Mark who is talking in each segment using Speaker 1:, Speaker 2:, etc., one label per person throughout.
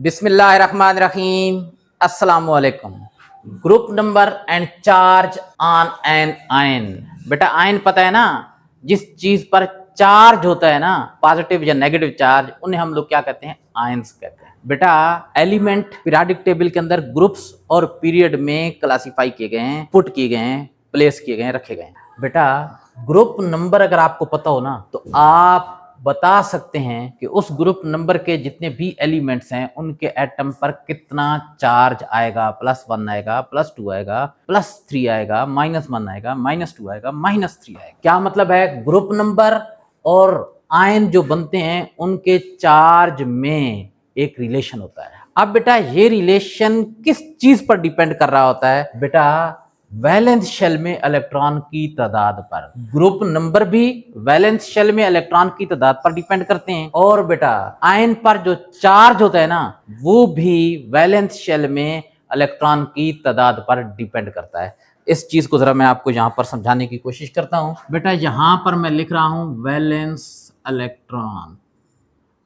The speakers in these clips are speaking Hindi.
Speaker 1: बिस्मिल्लाहिर्रहमानिर्रहीम। अस्सलाम वालेकुम। Group number and charge on an ion. बेटा आयन पता है ना, जिस चीज पर चार्ज होता है ना, पॉजिटिव या नेगेटिव चार्ज, उन्हें हम लोग क्या कहते हैं? आयंस कहते हैं। बेटा एलिमेंट पीरियोडिक टेबल के अंदर ग्रुप्स और पीरियड में क्लासिफाई किए गए हैं, पुट किए गए हैं, प्लेस किए गए हैं, रखे गए हैं। बेटा ग्रुप नंबर अगर आपको पता हो ना, तो आप बता सकते हैं कि उस ग्रुप नंबर के जितने भी एलिमेंट्स हैं उनके एटम पर कितना चार्ज आएगा। +1 आएगा, +2 आएगा, +3 आएगा, -1 आएगा, -2 आएगा, -3 आएगा। क्या मतलब है? ग्रुप नंबर और आयन जो बनते हैं उनके चार्ज में एक रिलेशन होता है। अब बेटा ये रिलेशन किस चीज पर डिपेंड कर रहा होता है? बेटा वैलेंस शेल में इलेक्ट्रॉन की तादाद पर। ग्रुप नंबर भी वैलेंस शेल में इलेक्ट्रॉन की तादाद पर डिपेंड करते हैं, और बेटा आयन पर जो चार्ज होता है ना, वो भी वैलेंस शेल में इलेक्ट्रॉन की तादाद पर डिपेंड करता है। इस चीज को जरा मैं आपको यहां पर समझाने की कोशिश करता हूं। बेटा यहां पर मैं लिख रहा हूं वैलेंस इलेक्ट्रॉन।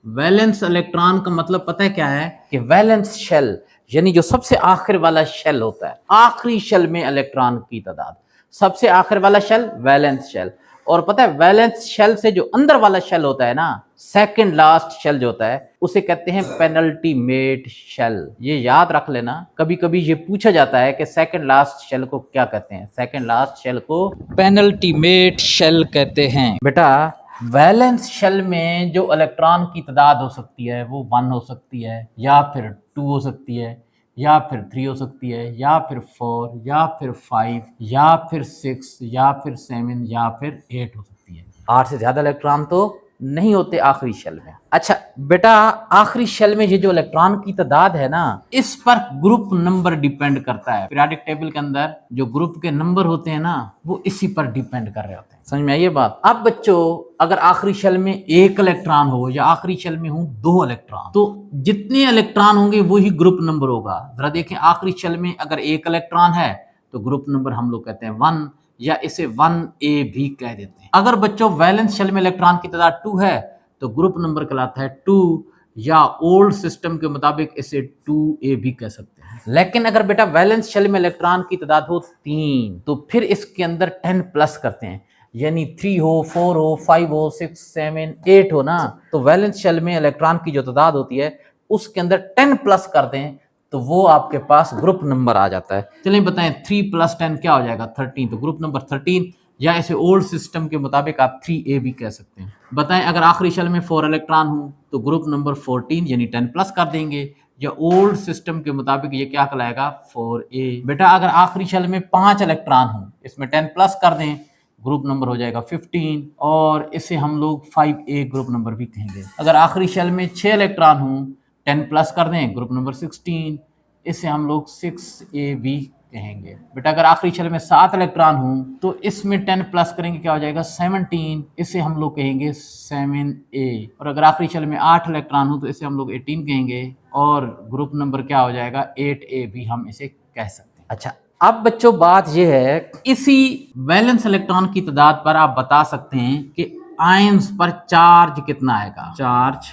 Speaker 1: वैलेंस इलेक्ट्रॉन का मतलब पता है क्या है? कि वैलेंस शेल यानी जो सबसे आखिर वाला शेल होता है, आखिरी शेल में इलेक्ट्रॉन की तादाद, सबसे आखिर वाला शेल वैलेंस शेल। और पता है वैलेंस शेल से जो अंदर वाला शेल होता है ना, सेकंड लास्ट शेल जो होता है, उसे कहते हैं पेनल्टीमेट शेल। ये याद रख लेना, कभी कभी ये पूछा जाता है कि सेकंड लास्ट शेल को क्या कहते हैं। सेकंड लास्ट शेल को पेनल्टीमेट शेल कहते हैं। बेटा वैलेंस शेल में जो इलेक्ट्रॉन की तादाद हो सकती है वो 1 हो सकती है, या फिर 2 हो सकती है, या फिर 3 हो सकती है, या फिर 4, या फिर 5, या फिर 6, या फिर 7, या फिर 8 हो सकती है। 8 से ज्यादा इलेक्ट्रॉन तो नहीं होते आखिरी शेल में। अच्छा बेटा आखिरी शेल में ये जो इलेक्ट्रॉन की तादाद है ना, इस पर ग्रुप नंबर डिपेंड करता है। पीरियोडिक टेबल के अंदर जो ग्रुप के नंबर होते हैं ना, वो इसी पर डिपेंड कर रहे होते हैं। समझ में आई ये बात? अब बच्चों अगर आखिरी शेल में 1 इलेक्ट्रॉन हो या आखिरी शेल में हो 2 इलेक्ट्रॉन, तो जितने इलेक्ट्रॉन होंगे वही ग्रुप नंबर होगा। जरा देखें, आखिरी शेल में अगर 1 इलेक्ट्रॉन है तो ग्रुप नंबर हम लोग कहते हैं 1, या इसे 1A भी कह देते हैं। अगर बच्चों वैलेंस शेल में इलेक्ट्रॉन की तादाद 2 है तो ग्रुप नंबर कहलाता है 2, या ओल्ड सिस्टम के मुताबिक इसे 2A भी कह सकते हैं। लेकिन अगर बेटा वैलेंस शेल में इलेक्ट्रॉन की तादाद हो 3, तो फिर इसके अंदर 10 प्लस करते हैं, यानी 3 हो, 4 हो, 5 हो, 6, 7, 8 हो ना, तो वैलेंस शेल में इलेक्ट्रॉन की जो तादाद होती है उसके अंदर 10 प्लस कर दें तो वो आपके पास ग्रुप नंबर आ जाता है। चलिए बताएं, 3 + 10 क्या हो जाएगा? 13, तो ग्रुप नंबर 13, या इसे ओल्ड सिस्टम के मुताबिक आप 3A भी कह सकते हैं। बताएं अगर आखिरी शेल में 4 इलेक्ट्रॉन हो तो ग्रुप नंबर 14 यानी 10 प्लस कर देंगे, या ओल्ड सिस्टम के मुताबिक ये क्या कहलाएगा? 4A। बेटा अगर आखिरी शेल में 5 इलेक्ट्रॉन हो, इसमें 10 प्लस कर दें, ग्रुप नंबर हो जाएगा 15, और इसे हम लोग 5A ग्रुप नंबर भी कहेंगे। अगर आखिरी शेल में 6 इलेक्ट्रॉन हो, 10 प्लस कर दें, ग्रुप नंबर 16, इसे हम लोग 6A भी कहेंगे। बेटा अगर आखिरी शेल में 7 इलेक्ट्रॉन हो तो इसमें 10 प्लस करेंगे, क्या हो जाएगा? 17, इसे हम लोग कहेंगे 7A। और अगर आखिरी शेल में 8 इलेक्ट्रॉन हो तो इसे हम लोग 18 कहेंगे, और ग्रुप नंबर क्या हो जाएगा? 8A भी हम इसे कह सकते हैं। अच्छा अब बच्चों बात यह है, इसी वैलेंस इलेक्ट्रॉन की तादाद पर आप बता सकते हैं कि आयंस पर चार्ज कितना आएगा। Charge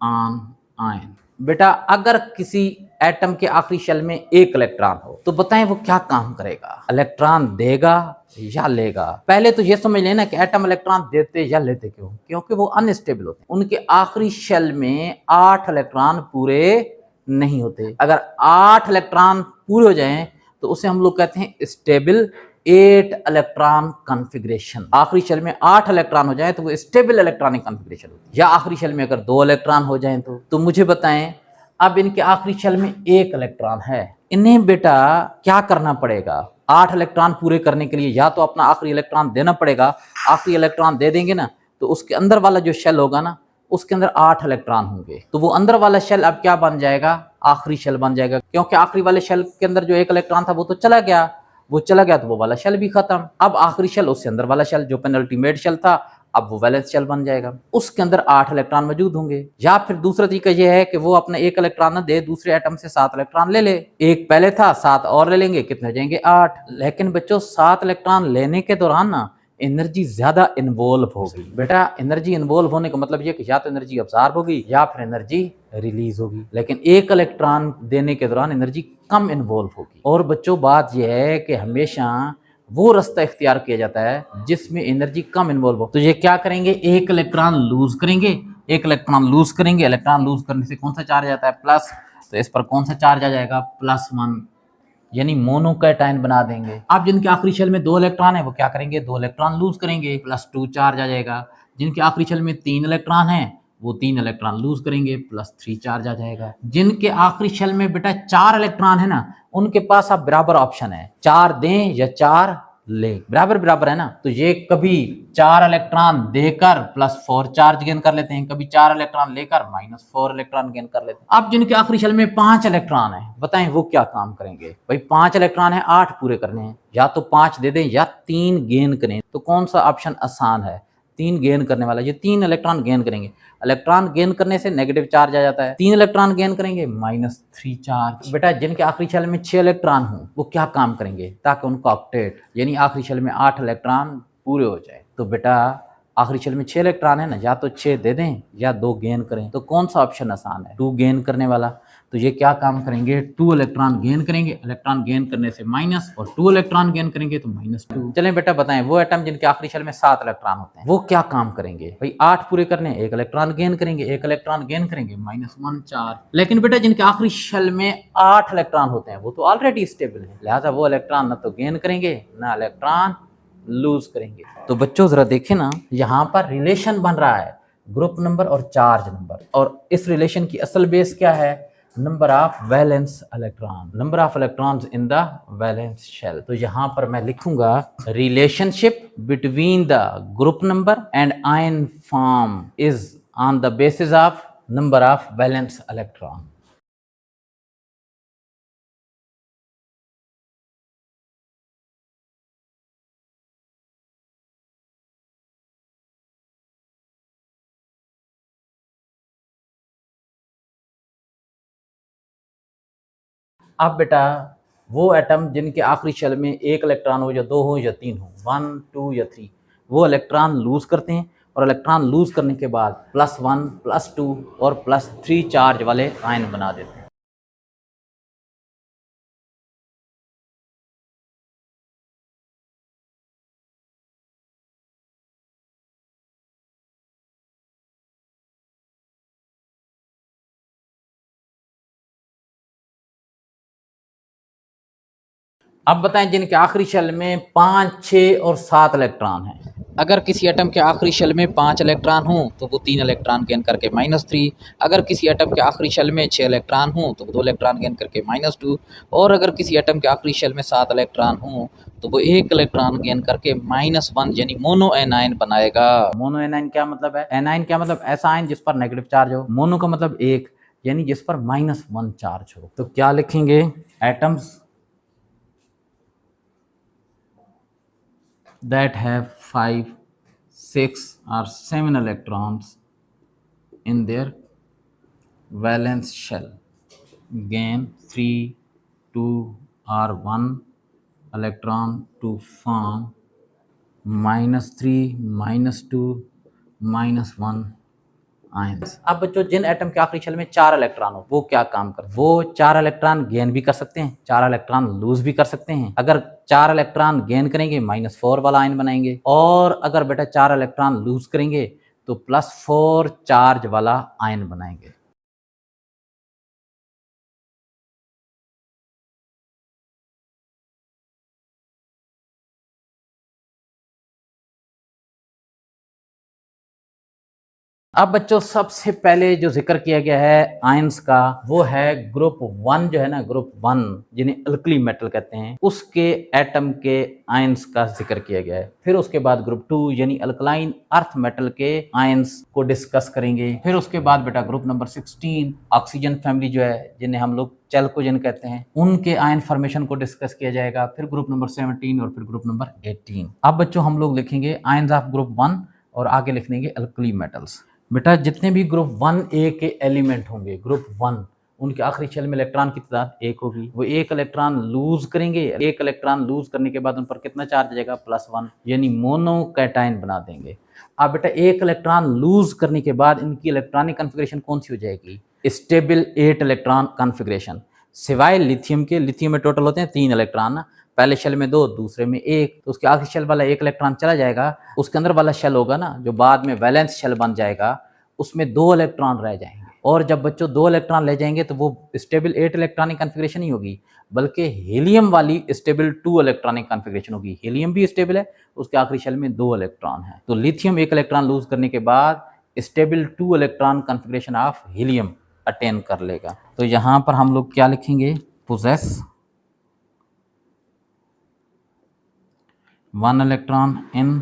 Speaker 1: on ion. बेटा अगर किसी एटम के आखिरी शेल में 1 इलेक्ट्रॉन हो तो बताएं वो क्या काम करेगा? इलेक्ट्रॉन देगा या लेगा? पहले तो ये समझ लेना कि एटम इलेक्ट्रॉन देते या लेते क्यों? क्योंकि वो अनस्टेबल होते हैं। उनके आखिरी शेल में 8 इलेक्ट्रॉन पूरे नहीं होते। अगर 8 इलेक्ट्रॉन पूरे हो जाएं तो उसे हम लोग कहते हैं स्टेबल 8 इलेक्ट्रॉन कॉन्फ़िगरेशन। आखिरी शेल में 8 इलेक्ट्रॉन हो जाए तो वो स्टेबल इलेक्ट्रॉनिक कॉन्फ़िगरेशन होती है। या आखिरी शेल में अगर 2 इलेक्ट्रॉन हो जाएं तो मुझे बताएं, अब इनके आखिरी शेल में 1 इलेक्ट्रॉन है, इन्हें बेटा क्या करना पड़ेगा? 8 इलेक्ट्रॉन पूरे करने के लिए या तो अपना आखिरी इलेक्ट्रॉन देना पड़ेगा। आखिरी इलेक्ट्रॉन दे देंगे ना तो उसके अंदर वाला जो शेल होगा ना, उसके अंदर 8 इलेक्ट्रॉन होंगे, तो वो अंदर वाला शेल अब क्या बन जाएगा? आखिरी शेल बन जाएगा। क्योंकि आखिरी वाले शेल के अंदर जो 1 इलेक्ट्रॉन था वो तो चला गया, वो चला गया तो वो वाला शेल भी खत्म। अब आखिरी शेल, उससे अंदर वाला शेल जो पेनल्टीमेट शेल था, अब वो वैलेंस शेल बन जाएगा, उसके अंदर 8 इलेक्ट्रॉन मौजूद होंगे। या फिर दूसरा तरीका यह है कि वो अपना 1 इलेक्ट्रॉन ना दे, दूसरे एटम से 7 इलेक्ट्रॉन ले ले। 1 पहले था, 7 और ले लेंगे, कितने हो जाएंगे? 8। लेकिन बच्चों 7 इलेक्ट्रॉन लेने के दौरान ना एनर्जी ज्यादा इन्वॉल्व होगी। बेटा एनर्जी इन्वॉल्व होने का मतलब ये कि या तो एनर्जी अब्सॉर्ब होगी या फिर एनर्जी रिलीज होगी, लेकिन एक इलेक्ट्रॉन देने के दौरान एनर्जी कम इन्वॉल्व होगी। और बच्चों बात यह है कि हमेशा वो रास्ता इख्तियार किया जाता है जिसमें एनर्जी कम इन्वॉल्व हो। तो ये क्या करेंगे, एक इलेक्ट्रॉन लूज करेंगे, एक इलेक्ट्रॉन लूज करेंगे। इलेक्ट्रॉन लूज करने से कौन सा चार्ज आता है, प्लस, तो इस पर कौन सा चार्ज आ जाएगा, +1, यानी मोनोकैटायन बना देंगे। अब जिनके आखिरी शेल में 2 इलेक्ट्रॉन है वो क्या करेंगे, 2 इलेक्ट्रॉन लूज करेंगे, +2 चार्ज आ जाएगा। जिनके आखिरी शेल में 3 इलेक्ट्रॉन है वो 3 इलेक्ट्रॉन लूज करेंगे, +3 चार्ज आ जाएगा। जिनके आखिरी शेल में बेटा 4 इलेक्ट्रॉन है ना, उनके पास अब बराबर ऑप्शन है, 4 दें या 4 ले, बराबर बराबर है ना। तो ये कभी 4 इलेक्ट्रॉन देकर +4 चार्ज गेन कर लेते हैं, कभी 4 इलेक्ट्रॉन लेकर -4 इलेक्ट्रॉन गेन कर लेते हैं। अब जिनके आखिरी शेल में 5 इलेक्ट्रॉन है, बताएं वो क्या काम करेंगे। भाई 5 इलेक्ट्रॉन है, 8 पूरे करने हैं, या तो 5 दे दें या 3 गेन करें। तो कौन सा ऑप्शन आसान है, 3 गेन करने वाला। ये 3 इलेक्ट्रॉन गेन करेंगे। इलेक्ट्रॉन गेन करने से नेगेटिव चार्ज आ जाता है, 3 इलेक्ट्रॉन गेन करेंगे -3 चार्ज। बेटा जिनके आखिरी शेल में 6 इलेक्ट्रॉन हो वो क्या काम करेंगे, ताकि उनका ऑक्टेट यानी आखिरी शेल में 8 इलेक्ट्रॉन पूरे हो जाए। तो बेटा आखिरी शेल में 6 इलेक्ट्रॉन है ना, या तो 6 दे दें या 2 गेन करें। तो कौन सा ऑप्शन आसान है, 2 गेन करने वाला। तो ये क्या काम करेंगे, 2 इलेक्ट्रॉन गेन करेंगे, इलेक्ट्रॉन गेन करने से माइनस, और 2 इलेक्ट्रॉन गेन करेंगे तो -2। चलें बेटा बताएं वो एटम जिनके आखिरी शेल में 7 इलेक्ट्रॉन होते हैं वो क्या काम करेंगे। भाई 8 पूरे करने, 1 इलेक्ट्रॉन गेन करेंगे, 1 इलेक्ट्रॉन गेन करेंगे, -1 चार्ज। लेकिन बेटा जिनके आखिरी शेल में 8 इलेक्ट्रॉन होते हैं वो तो ऑलरेडी स्टेबल है, लिहाजा वो इलेक्ट्रॉन ना तो गेन करेंगे ना इलेक्ट्रॉन लूज करेंगे। तो बच्चों जरा देखें ना, यहाँ पर रिलेशन बन रहा है ग्रुप नंबर और चार्ज नंबर, और इस रिलेशन की असल बेस क्या है, number of valence electron, number of electrons in the valence shell. तो यहाँ पर मैं लिखूंगा relationship between the group number and ion form is on the basis of number of valence electron. अब बेटा वो एटम जिनके आखिरी शेल में 1 इलेक्ट्रॉन हो या 2 हो या 3 हो, 1, 2 या 3, वो इलेक्ट्रॉन लूज करते हैं, और इलेक्ट्रॉन लूज करने के बाद +1, +2 और +3 चार्ज वाले आयन बना देते हैं। अब बताएं जिनके आखिरी शेल में 5, 6 और 7 इलेक्ट्रॉन हैं। अगर किसी एटम के आखिरी शेल में 5 इलेक्ट्रॉन हों तो वो 3 इलेक्ट्रॉन गेन करके -3, अगर किसी एटम के आखिरी शेल में 6 इलेक्ट्रॉन हों तो वो 2 इलेक्ट्रॉन गेन करके -2, और अगर किसी एटम के आखिरी शेल में 7 इलेक्ट्रॉन हों तो वो 1 इलेक्ट्रॉन गेन करके -1 यानी मोनो एनायन बनाएगा। मोनो एनायन क्या मतलब है, एनायन क्या मतलब ऐसा आयन जिस पर नेगेटिव चार्ज हो, मोनो का मतलब एक, यानी जिस पर -1 चार्ज हो। तो क्या लिखेंगे, atoms that have 5, 6 or 7 electrons in their valence shell gain 3, 2 or 1 electron to form -3, -2, -1 ions. अब बच्चों जिन एटम के आखिरी शेल में 4 इलेक्ट्रॉन हो वो क्या काम कर, वो 4 इलेक्ट्रॉन गेन भी कर सकते हैं, 4 इलेक्ट्रॉन लूज भी कर सकते हैं। अगर 4 इलेक्ट्रॉन गेन करेंगे -4 वाला आयन बनाएंगे, और अगर बेटा 4 इलेक्ट्रॉन लूज करेंगे तो +4 चार्ज वाला आयन बनाएंगे। अब बच्चों सबसे पहले जो जिक्र किया गया है आयंस का वो है ग्रुप 1 जो है ना, ग्रुप 1 जिन्हें अल्कली मेटल कहते हैं उसके एटम के आयंस का जिक्र किया गया है। फिर उसके बाद ग्रुप 2 यानी अल्कलाइन अर्थ मेटल के आयंस को डिस्कस करेंगे। फिर उसके बाद बेटा ग्रुप नंबर 16 ऑक्सीजन फैमिली जो है जिन्हें हम लोग चैल्कोजेन कहते हैं उनके आयन फॉर्मेशन को डिस्कस किया जाएगा। फिर ग्रुप नंबर 17 और फिर ग्रुप नंबर 18। अब बच्चों हम लोग लिखेंगे आयंस ऑफ ग्रुप 1 और आगे लिखेंगे अल्कली मेटल्स। बेटा जितने भी ग्रुप 1A के एलिमेंट होंगे ग्रुप 1 उनके आखिरी शेल में इलेक्ट्रॉन की तादाद 1 होगी, वो 1 इलेक्ट्रॉन लूज करेंगे, 1 इलेक्ट्रॉन लूज करने के बाद उन पर कितना चार्ज आ जाएगा, +1, यानी मोनोकैटायन बना देंगे। अब बेटा 1 इलेक्ट्रॉन लूज करने के बाद इनकी इलेक्ट्रॉनिक कॉन्फ़िगरेशन कौन सी हो जाएगी, स्टेबल 8 इलेक्ट्रॉन कॉन्फ़िगरेशन। सिवाय लिथियम के, लिथियम में टोटल होते हैं 3 इलेक्ट्रॉन ना, पहले शेल में 2, दूसरे में 1, तो उसके आखिरी शेल वाला 1 इलेक्ट्रॉन चला जाएगा, उसके अंदर वाला शेल होगा ना जो बाद में वैलेंस शेल बन जाएगा, उसमें 2 इलेक्ट्रॉन रह जाएंगे। और जब बच्चों 2 इलेक्ट्रॉन ले जाएंगे तो वो स्टेबल 8 इलेक्ट्रॉनिक कॉन्फ़िगरेशन नहीं होगी, बल्कि हीलियम वाली स्टेबल 2 इलेक्ट्रॉनिक कॉन्फ़िगरेशन होगी। हीलियम भी स्टेबल है, उसके आखिरी शेल में 2 इलेक्ट्रॉन है। तो लिथियम 1 इलेक्ट्रॉन लूज करने के बाद stable 2 electron configuration of helium attain कर लेगा। तो यहाँ पर हम लोग क्या लिखेंगे, possess 1 electron in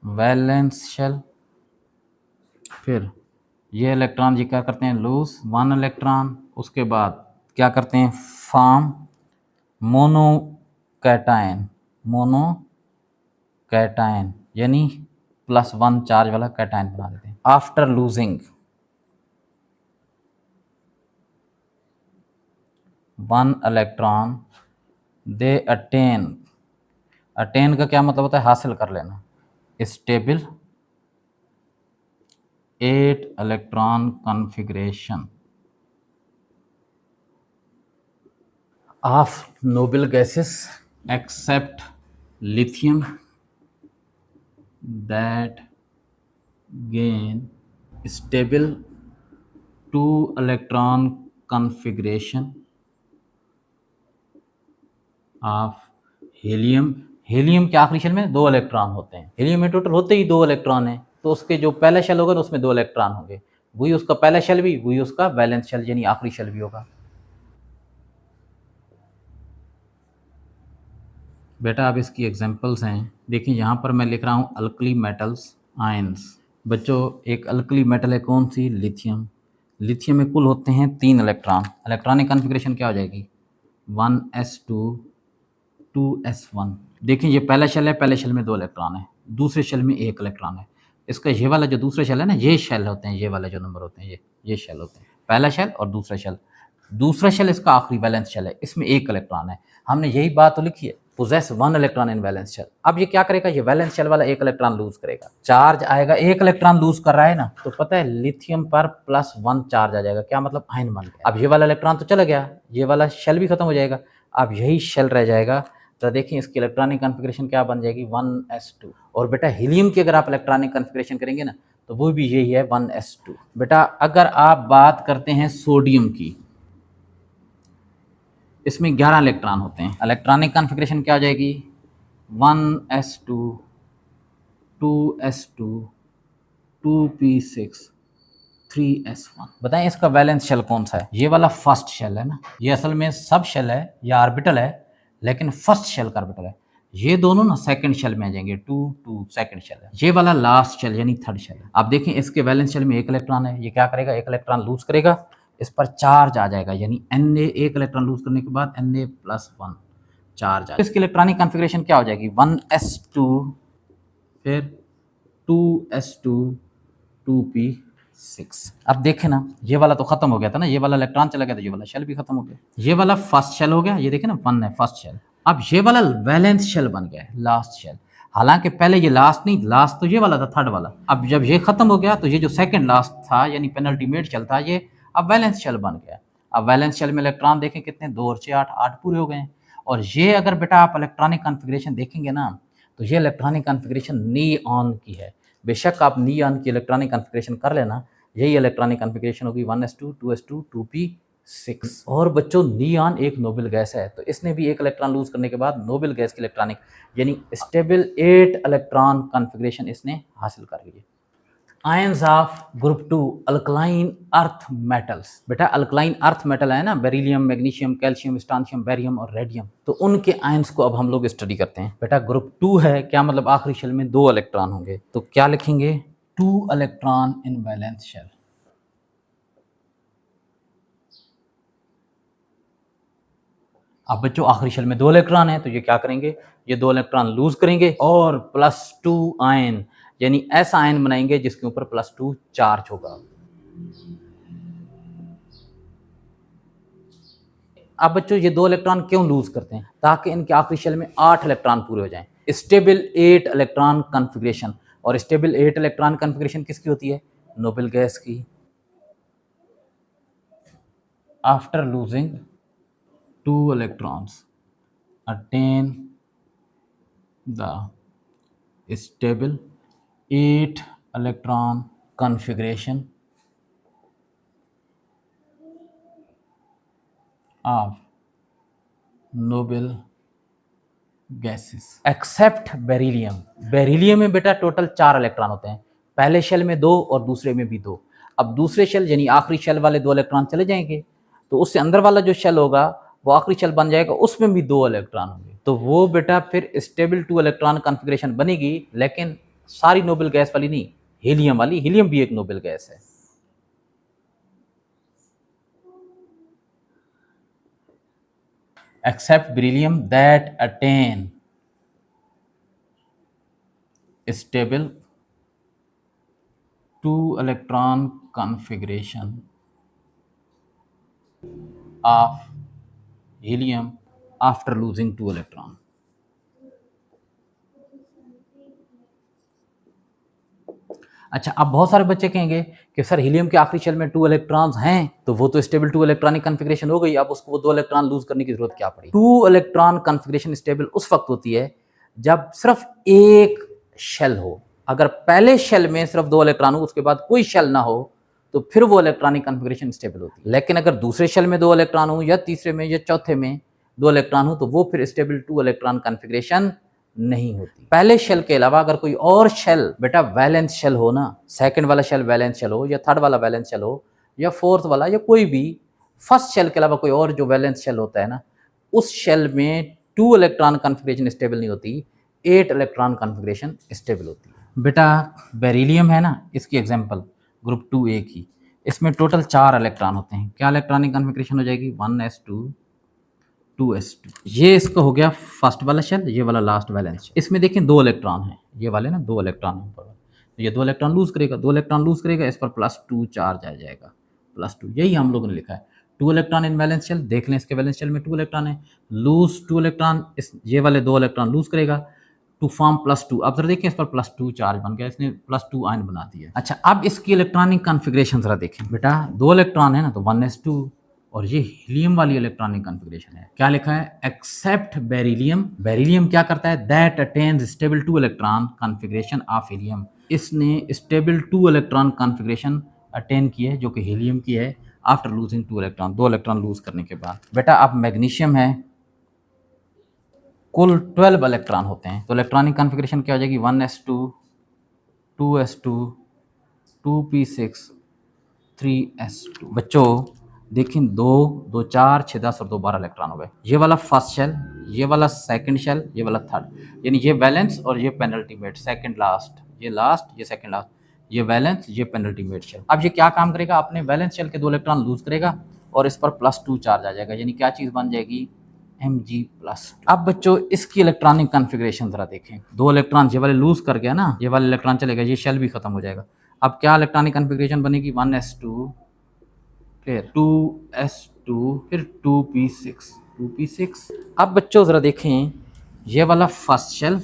Speaker 1: valence shell, फिर ये इलेक्ट्रॉन ये क्या करते हैं, लूज 1 इलेक्ट्रॉन, उसके बाद क्या करते हैं, फॉर्म मोनोकैटायन, मोनोकैटायन यानी +1 चार्ज वाला कैटायन बना देते हैं। After losing 1 electron they attain, attain का क्या मतलब होता है, हासिल कर लेना, stable 8 electron configuration of noble gases except lithium that gain stable 2 electron configuration of helium। Helium के आखिरी शेल में 2 इलेक्ट्रॉन होते हैं, हीलियम में टोटल होते ही 2 इलेक्ट्रॉन हैं, तो उसके जो पहला शेल होगा उसमें 2 इलेक्ट्रॉन होंगे, वही उसका पहला शेल भी, वही उसका वैलेंस शेल यानी आखिरी शेल भी होगा। बेटा अब इसकी एग्जांपल्स हैं, देखिए यहाँ पर मैं लिख रहा हूँ अल्कली मेटल्स आयंस। बच्चों एक अल्कली मेटल है कौन सी, लिथियम। लिथियम में कुल होते हैं 3 इलेक्ट्रॉन, इलेक्ट्रॉनिक कॉन्फ़िगरेशन क्या हो जाएगी, 1s2 2s1। देखिए ये पहला शेल है, पहले शेल में 2 इलेक्ट्रॉन है, दूसरे शेल में 1 इलेक्ट्रॉन है। इसका ये वाला जो दूसरा शेल है ना, ये शेल होते हैं, ये वाला जो नंबर होते हैं ये शेल होते हैं, पहला शेल और दूसरा शेल। दूसरा शेल इसका आखिरी वैलेंस शेल है, इसमें 1 इलेक्ट्रॉन है। हमने यही बात तो लिखी है, possess 1 electron in valence shell. अब ये क्या करेगा, ये वैलेंस शेल वाला 1 इलेक्ट्रॉन लूज करेगा, चार्ज आएगा, 1 इलेक्ट्रॉन लूज कर रहा है ना, तो पता है लिथियम पर +1 चार्ज आ जाएगा, क्या मतलब आयन बन गया। अब ये वाला इलेक्ट्रॉन तो चला गया, ये वाला शेल भी खत्म हो जाएगा, अब यही शेल रह जाएगा। तो देखिए इसकी इलेक्ट्रॉनिक कॉन्फ़िगरेशन क्या बन जाएगी, 1s2। और बेटा हीलियम की अगर आप इलेक्ट्रॉनिक कॉन्फ़िगरेशन करेंगे ना तो वो भी यही है 1s2। बेटा अगर आप बात करते हैं सोडियम की, इसमें 11 इलेक्ट्रॉन होते हैं, इलेक्ट्रॉनिक कॉन्फ़िगरेशन क्या हो जाएगी, 1s2 2s2 2p6 3s1। बताएं इसका वैलेंस शेल कौन सा है, ये वाला फर्स्ट शेल है ना, ये असल में सब शेल है या ऑर्बिटल है, लेकिन फर्स्ट शेल का ऑर्बिटल है। ये दोनों ना सेकंड शेल में आ जाएंगे, 2 2 सेकंड शेल है। ये वाला लास्ट शेल यानी थर्ड शेल है। आप देखें इसके वैलेंस शेल में 1 इलेक्ट्रॉन है, ये क्या करेगा, 1 इलेक्ट्रॉन लूज करेगा, इस पर चार्ज आ जाएगा, यानी Na 1 इलेक्ट्रॉन लूज करने के बाद Na+1 चार्ज आ जाएगा। इसकी इलेक्ट्रॉनिक कॉन्फ़िगरेशन क्या हो जाएगी, 1s2 फिर 2s2 2p6। अब देखें ना ये वाला तो खत्म हो गया था ना, ये वाला इलेक्ट्रॉन चला गया तो ये वाला शेल भी खत्म हो गया। ये वाला फर्स्ट शेल हो गया, ये देखें ना 1 है फर्स्ट शेल। अब ये वाला वैलेंस शेल बन गया है, लास्ट शेल। हालांकि पहले ये लास्ट नहीं, लास्ट तो ये वाला था, थर्ड वाला। अब जब ये खत्म हो गया तो ये जो सेकंड लास्ट था यानी पेनल्टीमेट शेल था, ये अब वैलेंस शेल बन गया। अब वैलेंस शेल में इलेक्ट्रॉन देखें कितने, 2 और 6 8, 8 पूरे हो गए हैं। और ये अगर बेटा आप इलेक्ट्रॉनिक कॉन्फ़िगरेशन देखेंगे ना तो ये इलेक्ट्रॉनिक कॉन्फ़िगरेशन नियॉन की है। बेशक आप नियॉन की इलेक्ट्रॉनिक कॉन्फ़िगरेशन कर लेना, यही इलेक्ट्रॉनिक कॉन्फ़िगरेशन होगी 1s2 2s2 2p6। और बच्चों नियॉन एक नोबल गैस है, तो इसने भी 1 इलेक्ट्रॉन लूज करने के बाद नोबल गैस की इलेक्ट्रॉनिक यानी स्टेबल 8 इलेक्ट्रॉन कॉन्फ़िगरेशन इसने हासिल कर ली है। Ions of group 2 alkaline earth metals. बेटा अल्कलाइन अर्थ मेटल है ना, beryllium magnesium calcium strontium barium और रेडियम, तो उनके आयंस को अब हम लोग स्टडी करते हैं। बेटा ग्रुप 2 है, क्या मतलब आखिरी शेल में 2 इलेक्ट्रॉन होंगे, तो क्या लिखेंगे, 2 इलेक्ट्रॉन इन वैलेंस शेल। अब बच्चों आखिरी शेल में 2 इलेक्ट्रॉन है, तो ये क्या करेंगे, ये 2 इलेक्ट्रॉन लूज करेंगे और +2 आयन यानी ऐसा आयन बनाएंगे जिसके ऊपर +2 चार्ज होगा। अब बच्चों ये 2 इलेक्ट्रॉन क्यों लूज करते हैं? ताकि इनके आखिरी शेल में 8 इलेक्ट्रॉन पूरे हो जाएं। स्टेबल 8 इलेक्ट्रॉन कॉन्फ़िगरेशन, और स्टेबल 8 इलेक्ट्रॉन कॉन्फ़िगरेशन किसकी होती है? नोबल गैस की। After losing 2 electrons attain the stable 8 electron configuration of noble gases except beryllium. Beryllium में बेटा टोटल 4 इलेक्ट्रॉन होते हैं, पहले शेल में 2 और दूसरे में भी 2। अब दूसरे शेल यानी आखिरी शेल वाले 2 इलेक्ट्रॉन चले जाएंगे, तो उससे अंदर वाला जो शेल होगा वो आखिरी शेल बन जाएगा, उसमें भी 2 इलेक्ट्रॉन होंगे, तो वो बेटा फिर स्टेबल 2 इलेक्ट्रॉन कॉन्फ़िगरेशन बनेगी, लेकिन सारी नोबल गैस वाली नहीं, हीलियम वाली। हीलियम भी एक नोबल गैस है। Except beryllium that attain stable 2 electron configuration of helium after losing 2 electron। अच्छा, अब बहुत सारे बच्चे कहेंगे कि सर हीलियम के आखिरी शेल में 2 इलेक्ट्रॉन्स हैं, तो वो तो स्टेबल 2 इलेक्ट्रॉनिक कॉन्फ़िगरेशन हो गई, अब उसको वो 2 इलेक्ट्रॉन लूज करने की जरूरत क्या पड़ी? 2 इलेक्ट्रॉन कॉन्फ़िगरेशन स्टेबल उस वक्त होती है जब सिर्फ एक शेल हो। अगर पहले शेल में सिर्फ 2 इलेक्ट्रॉन हो, उसके बाद कोई शेल ना हो, तो फिर वो इलेक्ट्रॉनिक कॉन्फ़िगरेशन स्टेबल होती है। लेकिन अगर दूसरे शेल में 2 इलेक्ट्रॉन हो, या तीसरे में या चौथे में 2 इलेक्ट्रॉन हो, तो वो फिर स्टेबल 2 इलेक्ट्रॉन कॉन्फ़िगरेशन नहीं होती। पहले शेल के अलावा अगर कोई और शेल बेटा वैलेंस शेल हो ना, सेकंड वाला शेल वैलेंस शेल हो, या थर्ड वाला वैलेंस शेल हो, या फोर्थ वाला, या कोई भी फर्स्ट शेल के अलावा कोई और जो वैलेंस शेल होता है ना, उस शेल में 2 इलेक्ट्रॉन कॉन्फ़िगरेशन स्टेबल नहीं होती, 8 इलेक्ट्रॉन कॉन्फ़िगरेशन स्टेबल होती है। बेटा बेरिलियम है ना, इसकी एग्जांपल ग्रुप 2A की, इसमें टोटल 4 इलेक्ट्रॉन होते हैं। क्या इलेक्ट्रॉनिक कॉन्फ़िगरेशन हो जाएगी? 1s2 2s2। ये इसका हो गया फर्स्ट वाला शेल, ये वाला लास्ट वैलेंस। इसमें देखिए 2 इलेक्ट्रॉन है, ये वाले ना 2 इलेक्ट्रॉन है ऊपर, तो ये 2 इलेक्ट्रॉन लूज करेगा, 2 इलेक्ट्रॉन लूज करेगा, इस पर +2 चार्ज आ जाएगा, +2। यही हम लोगों ने लिखा है, 2 इलेक्ट्रॉन इन वैलेंस शेल। देख लें इसके वैलेंस शेल में 2 इलेक्ट्रॉन है, लूज 2 इलेक्ट्रॉन, इस ये वाले 2 इलेक्ट्रॉन लूज करेगा टू फॉर्म +2। अब जरा देखिए इस पर +2 चार्ज बन गया, इसने +2 आयन बना दिया। अच्छा, अब इसकी इलेक्ट्रॉनिक कॉन्फ़िगरेशन जरा देखें बेटा, 2 इलेक्ट्रॉन है ना, तो 1s2, और ये हीलियम वाली इलेक्ट्रॉनिक कॉन्फ़िगरेशन है। क्या लिखा है? Except beryllium. बेरिलियम क्या करता है? That attains stable 2 electron configuration of helium. इसने स्टेबल 2 इलेक्ट्रॉन कॉन्फ़िगरेशन अटेन की है, जो कि हीलियम की है, after losing 2 electron, 2 electron lose करने के बाद। बेटा अब मैग्नीशियम है, कुल 12 इलेक्ट्रॉन होते हैं, तो इलेक्ट्रॉनिक कॉन्फ़िगरेशन क्या हो जाएगी? 1s2 2s2 2p6 3s2। बच्चों देखें, 2 2 4 6 10 और 2 12 इलेक्ट्रॉन हो गए। ये वाला फर्स्ट शेल, ये वाला सेकंड शेल, ये वाला थर्ड, यानी ये वैलेंस और ये पेनल्टीमेट, सेकंड लास्ट, ये लास्ट, ये सेकंड लास्ट, ये वैलेंस, ये पेनल्टीमेट शेल। अब ये क्या काम करेगा? अपने वैलेंस शेल के 2 इलेक्ट्रॉन लूज करेगा और इस पर +2 चार्ज आ जाएगा, यानी क्या चीज़ बन जाएगी? Mg+। अब बच्चों इसकी इलेक्ट्रॉनिक कॉन्फ़िगरेशन जरा देखें, 2 इलेक्ट्रॉन ये वाले लूज कर गया ना, ये वाला इलेक्ट्रॉन चलेगा, ये शेल भी खत्म हो जाएगा। अब क्या इलेक्ट्रॉनिक कॉन्फ़िगरेशन बनेगी? 1s2, फिर 2s2, फिर 2p6 2p6। अब बच्चों ज़रा देखें, ये वाला फर्स्ट शेल,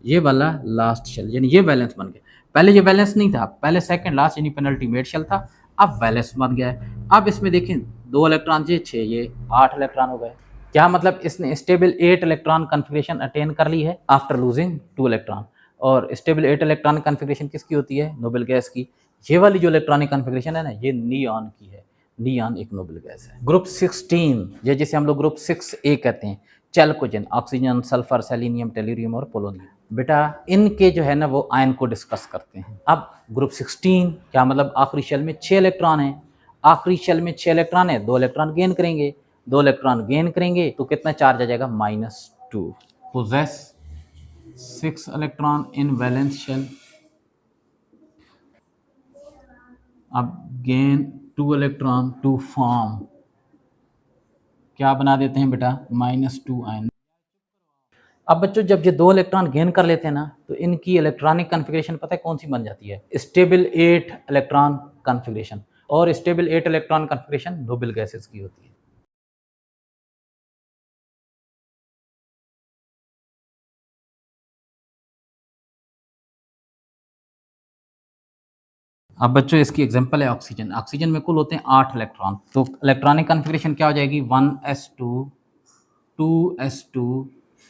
Speaker 1: ये वाला लास्ट शेल, यानी ये वैलेंस बन गया। पहले ये वैलेंस नहीं था, पहले सेकंड लास्ट यानी पेनल्टीमेट शेल था, अब वैलेंस बन गया है। अब इसमें देखें 2 इलेक्ट्रॉन, ये 6, ये 8 इलेक्ट्रॉन हो गए। क्या मतलब? इसने स्टेबल 8 इलेक्ट्रॉन कॉन्फ़िगरेशन अटेन कर ली है आफ्टर लूजिंग 2 इलेक्ट्रॉन। और स्टेबल 8 इलेक्ट्रॉनिक कॉन्फ़िगरेशन किसकी होती है? नोबल गैस की। ये वाली जो इलेक्ट्रॉनिक कॉन्फ़िगरेशन है ना, ये नियॉन की है, नियॉन एक नोबल गैस है। ग्रुप 16, ये जिसे हम लोग ग्रुप 6A कहते हैं, चैल्कोजेन, ऑक्सीजन, सल्फर, सेलेनियम, टेल्यूरियम और पोलोनियम। बेटा इनके जो है ना वो आयन को डिस्कस करते हैं। अब ग्रुप 16 क्या मतलब? आखिरी शेल में 6 इलेक्ट्रॉन है, आखिरी शेल में 6 इलेक्ट्रॉन है, 2 इलेक्ट्रॉन गेन करेंगे, 2 इलेक्ट्रॉन गेन करेंगे तो कितना चार्ज आ जाएगा? -2। Possess 6 electron in valence shell. अब गेन 2 इलेक्ट्रॉन टू फॉर्म, क्या बना देते हैं बेटा? -2 आयन। अब बच्चों जब ये 2 इलेक्ट्रॉन गेन कर लेते हैं ना, तो इनकी इलेक्ट्रॉनिक कॉन्फ़िगरेशन पता है कौन सी बन जाती है? Stable 8 electron configuration. और stable 8 electron configuration noble gases की होती है। अब बच्चों इसकी एग्जांपल है ऑक्सीजन। ऑक्सीजन में कुल होते हैं 8 इलेक्ट्रॉन, तो इलेक्ट्रॉनिक कॉन्फ़िगरेशन क्या हो जाएगी 1s2 2s2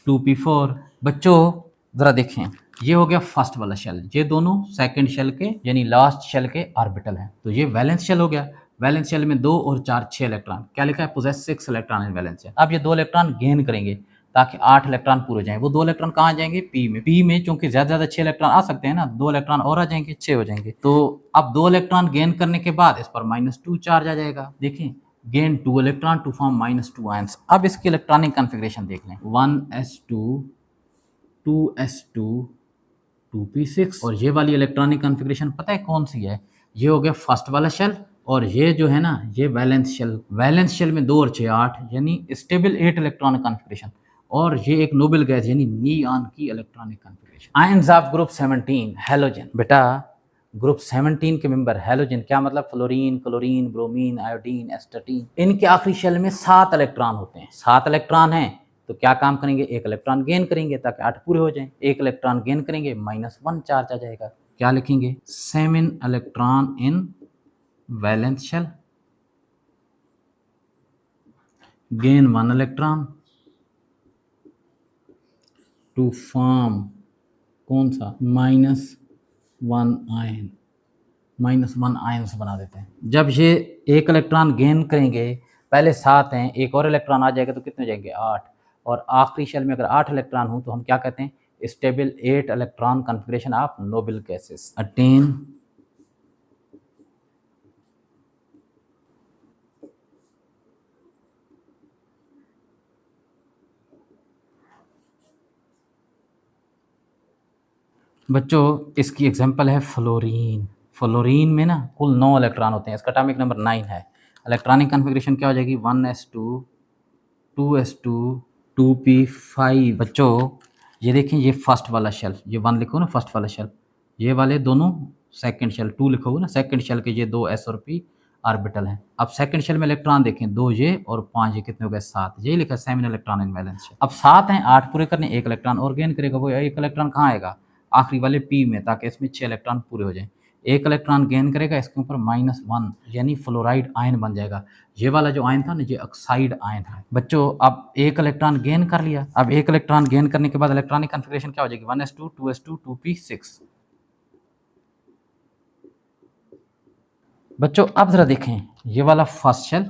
Speaker 1: 2p4। बच्चों ज़रा देखें, ये हो गया फर्स्ट वाला शेल, ये दोनों सेकंड शेल के यानी लास्ट शेल के ऑर्बिटल हैं, तो ये वैलेंस शेल हो गया। वैलेंस शेल में 2 और 4 6 इलेक्ट्रॉन, क्या लिखा है possess 6 electron in valence shell. अब ये 2 इलेक्ट्रॉन गेन करेंगे ताकि 8 इलेक्ट्रॉन पूरे जाएं। वो 2 इलेक्ट्रॉन कहाँ जाएंगे पी में चूंकि ज़्यादा ज़्यादा 6 इलेक्ट्रॉन आ सकते हैं ना, 2 इलेक्ट्रॉन और आ जाएंगे 6 हो जाएंगे। तो अब 2 इलेक्ट्रॉन गेन करने के बाद इस पर -2 चार्ज आ जाएगा। देखें gain 2 electron to form -2 ions. अब इसकी इलेक्ट्रॉनिक कॉन्फ़िगरेशन देख लें 1s2 2s2 2p6। और ये वाली इलेक्ट्रॉनिक कॉन्फ़िगरेशन पता है कौन सी है, ये हो गया फर्स्ट वाला शेल, और ये जो है ना ये वैलेंस शेल। वैलेंस शेल में 2 और 6 8 यानी स्टेबल 8 इलेक्ट्रॉनिक कॉन्फ़िगरेशन, और ये एक नोबल गैस यानी नियॉन की electronic configuration. Ions of group 17 halogen. बेटा ग्रुप 17 के मेंबर हैलोजन, क्या मतलब fluorine chlorine bromine iodine astatine. इनके आखिरी शेल में 7 इलेक्ट्रॉन होते हैं। 7 इलेक्ट्रॉन हैं तो क्या काम करेंगे, एक इलेक्ट्रॉन गेन करेंगे ताकि 8 पूरे हो जाएं। एक इलेक्ट्रॉन गेन करेंगे -1 चार्ज आ जाएगा। क्या लिखेंगे 7 electron in valence shell, gain 1 electron to form कौन सा -1 आयन। -1 आयंस बना देते हैं। जब ये एक इलेक्ट्रॉन गेन करेंगे, पहले 7 हैं, एक और इलेक्ट्रॉन आ जाएगा तो कितने हो जाएंगे 8, और आखिरी शेल में अगर 8 इलेक्ट्रॉन हो तो हम क्या कहते हैं stable 8 electron configuration of noble gases attain बच्चों इसकी एग्जांपल है फ्लोरीन। फ्लोरीन में ना कुल 9 इलेक्ट्रॉन होते हैं, इसका एटॉमिक नंबर 9 है। इलेक्ट्रॉनिक कॉन्फ़िगरेशन क्या हो जाएगी 1s2 2s2 2p5। बच्चों ये देखें ये फर्स्ट वाला शेल, ये 1 लिखो ना फर्स्ट वाला शेल, ये वाले दोनों सेकंड शेल 2 लिखोगे ना सेकंड शेल के, ये 2 s और p ऑर्बिटल हैं। अब सेकंड शेल में इलेक्ट्रॉन देखें 2 ये और 5 ये कितने हो गए 7, ये लिखा 7 इलेक्ट्रॉन इन वैलेंस शेल। अब 7 हैं 8 पूरे करने, एक इलेक्ट्रॉन और गेन करेगा, वो एक इलेक्ट्रॉन कहाँ आएगा आखिरी वाले p में ताकि इसमें 6 इलेक्ट्रॉन पूरे हो जाएं। एक इलेक्ट्रॉन गेन करेगा इसके ऊपर -1 यानी फ्लोराइड आयन बन जाएगा। ये वाला जो आयन था ना ये ऑक्साइड आयन है। बच्चों अब एक इलेक्ट्रॉन गेन कर लिया, अब एक इलेक्ट्रॉन गेन करने के बाद इलेक्ट्रॉनिक कॉन्फ़िगरेशन क्या हो जाएगी 1s2 2s2 2p6। बच्चों अब जरा देखें ये वाला फर्स्ट शेल,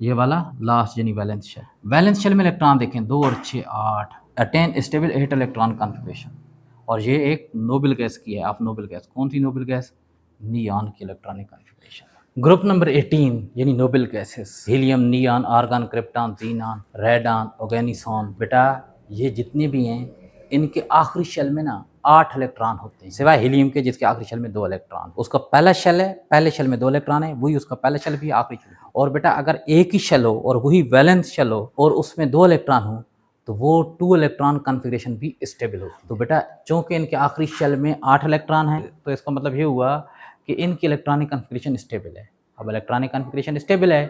Speaker 1: ये वाला लास्ट यानी वैलेंस शेल। वैलेंस शेल में इलेक्ट्रॉन देखें 2 और 6 8 अटेन स्टेबल 8 इलेक्ट्रॉन कॉन्फ़िगरेशन, और ये एक नोबल गैस की है। आप नोबल गैस कौन सी नोबल गैस नियॉन की इलेक्ट्रॉनिक कॉन्फ़िगरेशन। ग्रुप नंबर 18 यानी noble gases helium neon argon krypton xenon radon oganesson. बेटा ये जितने भी हैं इनके आखिरी शेल में ना 8 इलेक्ट्रॉन होते हैं सिवाय हीलियम के जिसके आखिरी शेल में 2 इलेक्ट्रॉन। उसका पहला शेल है, पहले शेल में 2 इलेक्ट्रॉन है, वही उसका पहला शेल भी आखिरी शेल। और बेटा अगर एक ही शेल हो और वही वैलेंस शेल हो और उसमें 2 इलेक्ट्रॉन हो तो वो 2 इलेक्ट्रॉन कॉन्फ़िगरेशन भी स्टेबल होती। तो बेटा चूंकि इनके आखिरी शेल में 8 इलेक्ट्रॉन है तो इसका मतलब ये हुआ कि इनकी इलेक्ट्रॉनिक कॉन्फ़िगरेशन स्टेबल है। अब इलेक्ट्रॉनिक कॉन्फ़िगरेशन स्टेबल है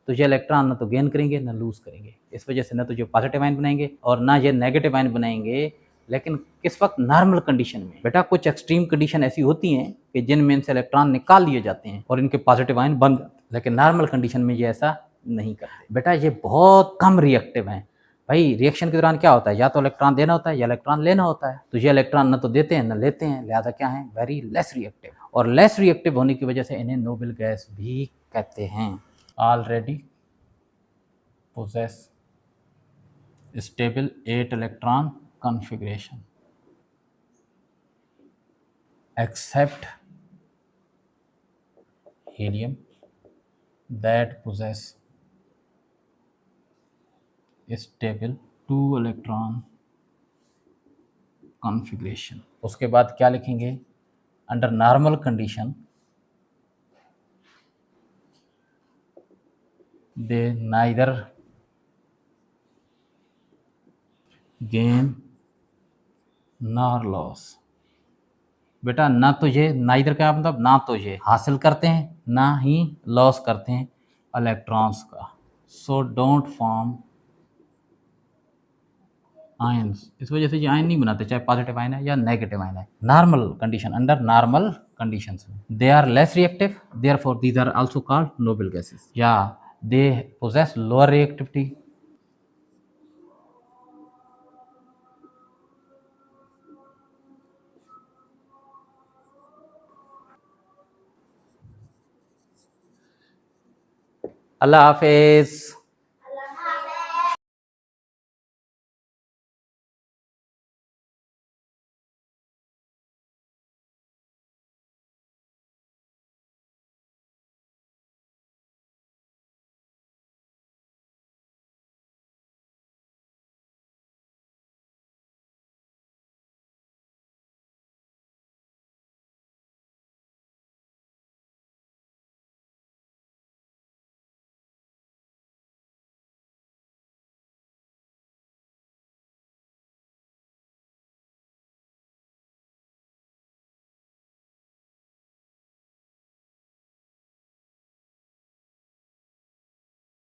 Speaker 1: तो ये इलेक्ट्रॉन ना तो गेन करेंगे ना लूज करेंगे, इस वजह से ना तो ये पॉजिटिव आयन बनाएंगे और ना ये नेगेटिव आयन बनाएंगे। लेकिन किस वक्त नॉर्मल कंडीशन में, बेटा कुछ एक्सट्रीम कंडीशन ऐसी होती हैं कि जिनमें इनसे इलेक्ट्रॉन निकाल लिए जाते हैं और इनके पॉजिटिव आयन बन जाते हैं, लेकिन नॉर्मल कंडीशन में ये ऐसा नहीं करते। बेटा ये बहुत कम रिएक्टिव हैं। भाई रिएक्शन के दौरान क्या होता है, या तो इलेक्ट्रॉन देना होता है या इलेक्ट्रॉन लेना होता है, तो ये इलेक्ट्रॉन ना तो देते हैं ना लेते हैं, लिहाजा क्या है वेरी लेस रिएक्टिव, और लेस रिएक्टिव होने की वजह से इन्हें नोबल गैस भी कहते हैं। Already possess stable 8 electron configuration except helium that possess stable 2 electron configuration। उसके बाद क्या लिखेंगे अंडर नॉर्मल कंडीशन दे नाइदर गेन नॉर लॉस। बेटा ना तो ये नाइदर का मतलब ना तो ये हासिल करते हैं ना ही लॉस करते हैं इलेक्ट्रॉन्स का। सो डोंट फॉर्म आयंस, इस वजह से ये आयन नहीं बनाते चाहे पॉजिटिव आयन है या नेगेटिव आयन है। Normal condition, under normal conditions. They are less reactive, therefore these are also called noble gases. Yeah, they possess lower reactivity. Allah Hafiz.